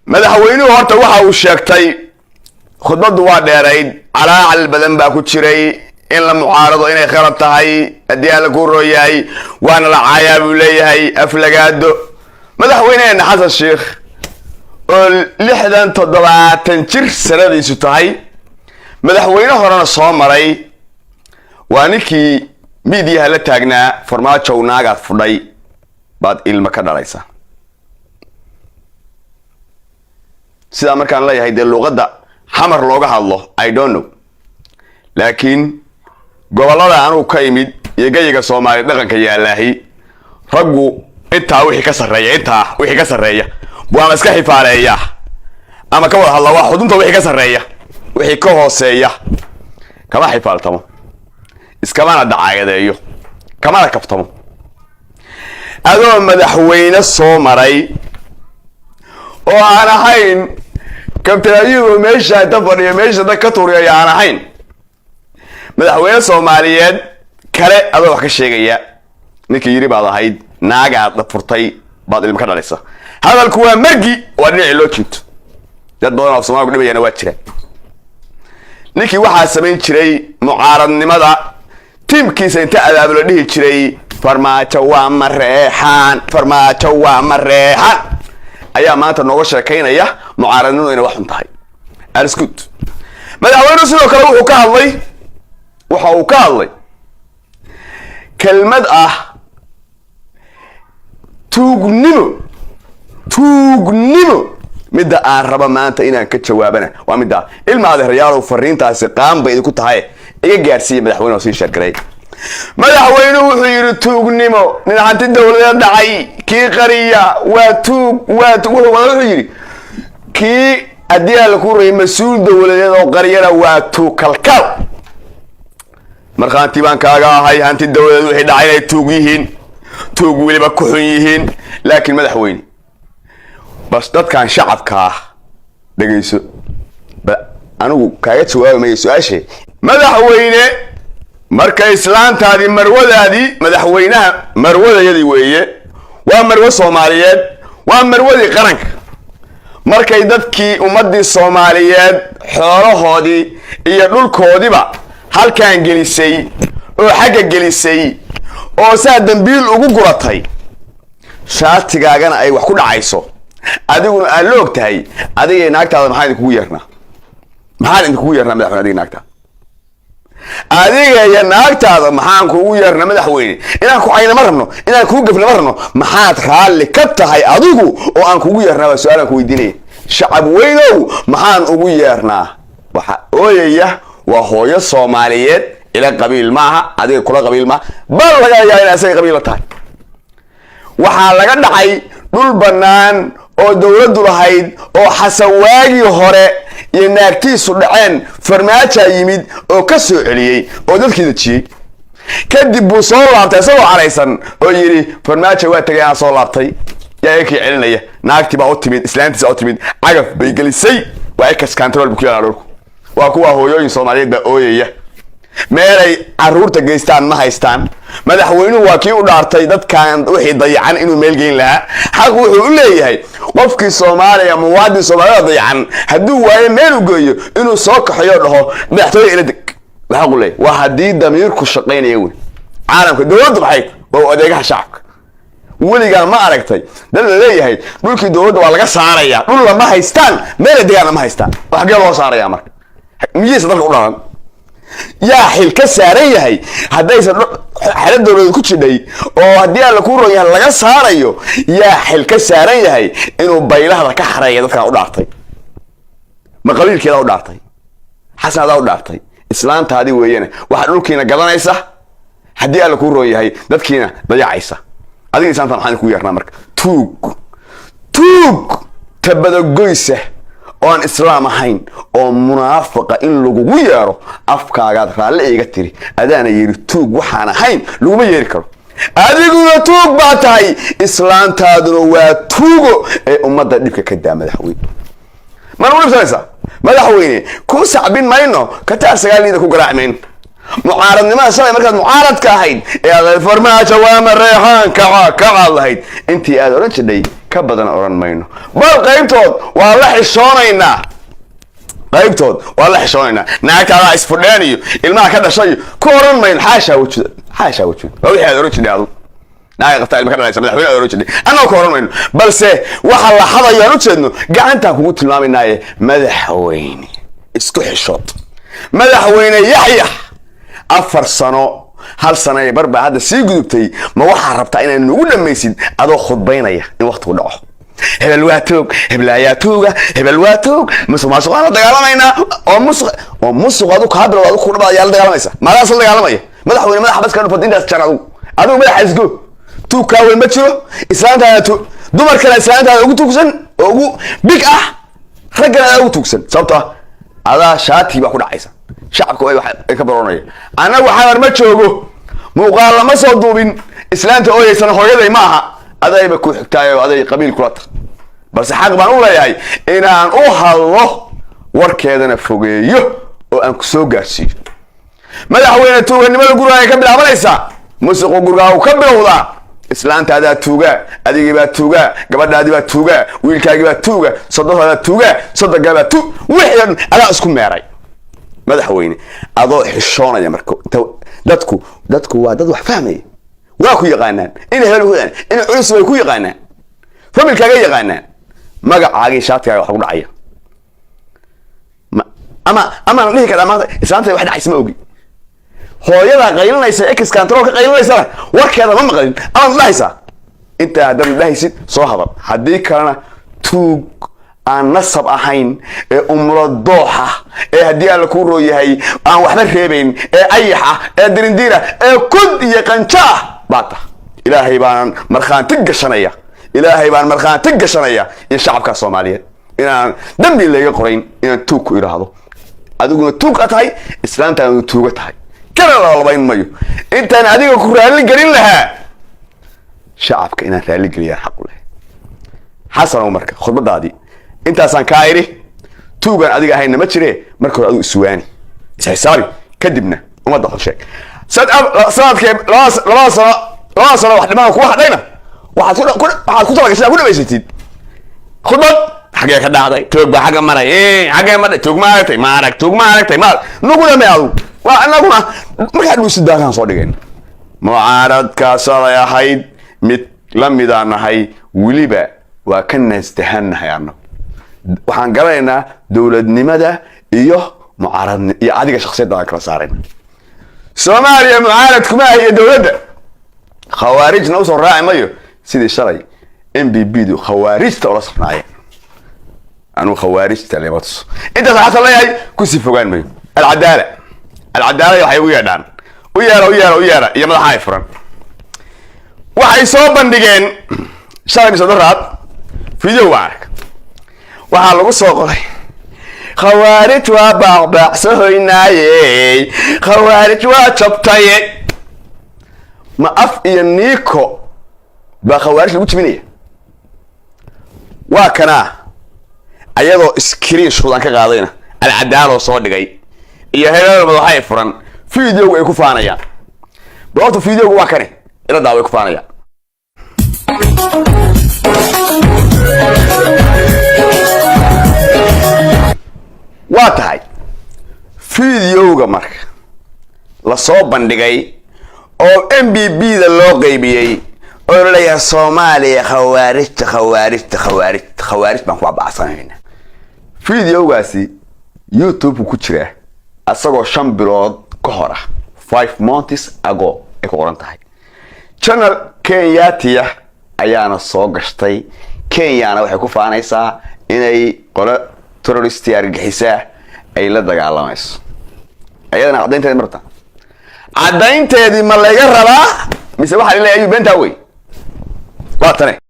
madaxweynuhu horta waxa uu sheegtay khudbadu waa dheerayd calaacal badan baa ku jiray in la mucaarado inay khalad tahay haddii aan la ku rooyahay waana la caayaa buu leeyahay aflagaado madaxweyneena xasan sheekh oo 67 jir sanadiisu tahay madaxweyne horena soo maray waa ninkii miidiyaha la taagnaa farmaajo naagaad fudhay baad ilma ka dhalaysa sida markaan leeyahay de luqadda xamar looga hadlo I don't know laakiin gobolada aanu ka imid iyaga Soomaali dhaqanka yaalaahi raggu intaa wixii ka sareeya waa iska xifaareeya ama ka wada hadla waa xudunta wixii ka sareeya wixii ka hooseeya kama xifaaltamo iskama dacaayadeeyo kama kaftamo adoo madaxweyne soo maray oo aan ahayn kabtaayigu meesha tafariyo meesha dadka tuuriya aan ahayn madaxweyne Soomaaliyeed kale adoo wax ka sheegaya ninkii yiri baad ahayd naagaad furtay baad ilma ka dhalaysa hadalku waa margi waa dhinac loo jiito dad badan oo Soomaaliga dhibayana waa jira ninkii waxa sameyn jiray mucaaradnimada tiimkiisa inta adaab la dhihi jiray farmaajo waa mareexan ayaa maanta nooga sheekaynaya mucaaradnimadu inay wax xun tahay arskud madaxweynuhu sidoo kale waxa uu ka hadlay kelmad ah tuugnimo midda aan raba maanta inaan ka jawaabana waa midda ilma adeerayaal fariintaasi qaan bay idinku tahay iga gaarsiiyay madaxweynuhu sii sheegay madaxweynuhu wuxuu yiri tuugnimo nin hanti dawladda dhacay kii qariya waa wuxuu yiri kii adiyaal ku reey mas'uul dawladeed oo qariyana waa kalkal markaanti baan kaaga ahay hanti dawladda wixii dhacay inay tuug waliba ku xun yihiin laakiin madaxweyne bas dadkan shacabka dhageyso anigu kaaga jawaabayo su'aasha madaxweyne marka islaantaadi marwadaadi madaxweynaha marwadayadi weeye waa marwo Soomaaliyeed waa marwadii qaranka markay dadkii ummadii Soomaaliyeed xoolahoodii iyo dhulkoodiba halkaan gelisay oo xagga gelisay oo saa dambiil ugu guratay shaatigaagana ay wax ku dhacayso adiguna aan la ogtahay adiga naagtaada maxaa idinku yeernaa madaxweyne adiga ya naagtaada maxaan kugu yeernaa madaxweyne inaan ku cayna ma rabno inaan ku gafna ma rabno maxaad raali ka tahay adigu oo aan kugu yeernaa waa su'aalan ku weydiinay shacab weynow maxaan ugu yeernaa waxa ooyaya waa hooyo Soomaaliyeed ila qabiil maaha adiga kula qabiil ma bal laga yaabaa inay say qabiil tahay waxa laga dhacay dhul banaan oo dawladdu lahayd oo xasan waagi hore iyo naagtiisu dhaceen farmaajo yimid oo ka soo celiyay oo dadkii dajiyay kadib buu soo laabtay isagoo caraysan oo yiri farmaajo waa tagay aan soo laabtay yaa ka celinaya naagtii baa u timid islaantiisa u timid cagaf bay gelisay waa ka control bu kiyana dhulku waa kuwa hooyooyin Soomaaliyeed baa ooyaya meelay caruurta geystaan ma haystaan madaxweynuhu waa kii u dhaartay dadkan wixii dayacan inuu meel geyn lahaa xaq wuxuu u leeyahay qofkii Soomaaliya muwaadin Soomaaliyeed dayacan hadduu waayo meel u geeyo inuu soo kaxayo dhaho madaxtooyada ila deg waxa uu leeyahay waa hadii damiirku shaqeynaya weyn caalamka dawladdu maxay waa adeegaha shacabka weliga ma aragtay dad leeyahay dhulkii dawladda waa laga saaraya dhul lama haystaan meel deegaan ma haystaan wax gal loo saaraya marka miyaysa dadka u dhalan yaa xil ka saaran yahay hadaysan xalad dawladda ku jidhay oo hadii aan la ku rooyahay laga saarayo yaa xil ka saaran yahay inuu baylaha ka xareeyo dadka u dhaartay ma qabiilkeeda u dhaartay xasanada u dhaartay islaantaadi weeyana waxa dhulkiina gadanaysa hadii aan la ku rooyahay dadkiina dayacaysa adiga islaanta maxaan ku yeernaa marka tuug tabadagoysa oo islaam ahayn oo munaafiqa in lagu yeero afkaaga raali iga tiri adaana yiri tuug waxaan ahayn lagu yeeri karo adiguna tuug baa tahay islaantaaduna waa tuugo ee ummadda dhibka ka daa madaxweyne ku sacbin mayno ka taar sagaalida ku garaacmeen mucaaradnimada shalay markaad mucaaradka ahayd ee aad farmaajo waama reexaan kacaad lahayd intii aad oran jidhay ka badan oran mayno bal qaybtood waa la xishoonaynaa naagtaada isfudheen iyo ilmaha ka dhashay ku oran mayno xaasha wajud waa wixii aad oran jidhay adu naaga qabtaa ilma ka dhalaysa madaxweyne aad oran jidhay annaga ku oran mayno balse waxa la hadayaan u jeedno gacantaan kugu tilmaaminaaye madaxweyne isku xishood madaxweyne yaxya 4 sano hal sano ay barba hadda sii gudubtay ma waxa rabtaa inaad nagu dhamaysid adoo khudbaynaya in waqtigu dhaco hebel waa toog musuq aan dagaalamayna oo musuq adu ka hadlo adu ku dhabaad yaal dagaalamaysa maadaas la dagaalamaya madaxweyne madax bas ka dhufad intaas jaradu adu madax isgo tu ka weyn ma jiro islaantaada dumar kale islaantaada ugu tuugsan ugu big ah ragana ugu tuugsan sababta adaa shaati ba ku dhacaysa shacabku ay ka baroonaya anagu xamar ma joogo muuqaal lama soo duubin islaanta ooyaysan hooyaday ma aha adayba ku xigtaayo aday qabiil kula tar balse xaq baan u leeyahay inaan u hadlo warkeedana fogeeyo oo aan ku soo gaarsiiyo madaxweyne tuuganimada guriga ka bilaabanaysa musuq guriga ka bilowda islaantaada tuuga adigii baa tuuga gabadhaadi baa tuuga wiilkaagi baa tuuga sodohada tuuga sodogaba wixii ala isku meeray madaxweyne adoo xishoonaya marka dadku waa dad wax fahmay waa ku yaqaanaan in helo hudaan in culus way ku yaqaanaan familkaaga yaqaanaan magacaagi shaatiga wax ku dhacaya ama dhihi kara maanta islaanta wax dhacaysa ma ogi hooyada qaylinaysa ex control ka qaylinaysa warkeeda ma maqlin ama dhahaysa inta hadan dhahaysid soo hadal hadii kalena tuug aan nasab ahayn ee umro dooxa ee hadii alla ku rooyahay aan waxba reebayn ee ayaxa ee dirindira ee kud iyo qanca baata ilaahay baan marxaanti gashanaya in shacabka Soomaaliyeed inaan dambi leeyo qorayn inaan tuug ku iraahdo adiguna tuug tahay islaantaadu tuuga tahay kala labayn mayo intaan adiga ku raali galin lahaa shacabka inaan raali galiyo xaq u leh xasan marka khudbadaadii intaasaan ka ayri tuugan adiga ahayn ma jiree marka hore adu iswaani isxisaabi kadibna umada xusheeg sanadkee laba sano wax dhimaan ku hadhayna waxaad ku talagashay ku dhameysatid khudbad xagee ka dhacday tuug baa xaga maray xagee ma tuug ma aragtay nugu dhameeyadu waa anaguna markaa dhuusi daagaan soo dhigeen mucaaradkaas ay ahayd mid la midanahay waliba waa ka naastahanahay annagu waxaan garanaynaa dawladnimada iyo mucaaradnimada iyo adiga shakhsiyadda aan kala saarayna Soomaaliya mucaarad kuma ay dawladda khawaarijna u soo raacay mayo sidii shalay MBB-du khawaarijta oo la safnaayeen anu khawaarijta leeyahay inta saxta leeyahay ku si fogaan mayo العدالة waxay u yeedhaan u yeera iyo madaxa furan waxay soo bandhigeen shalay sadaraad video waxa lagu soo qoray khawaarij waa baaqbaaqsahoynaaye khawaarij waa jabtay ma af iyo niiko ba khawaarij lagu jibinaya waa kana ayadoo screen shot aan ka qaadayna العدالة soo dhigay iyo heerada madaxa furan video ay ku faanayaan boorto video waa kane ila daaway ku faanayaan waa tahay video-ga marka la soo bandhigay oo MBB da loo qaybiyay oo la yahay Soomaaliya khawaarij baan ku abaasanayna video-gaasi YouTube ku jira asagoo 5 bilood ka hor 5 months ago ay ku qoran tahay channel Kenyatia ayaana soo gashtay Kenyana waxay ku faanaysaa inay qolo terrorist argagixisa ay la dagaalamayso ayadana cadaynteedii ma laga rabaa mise waxa la leeyahay beenta way waa tane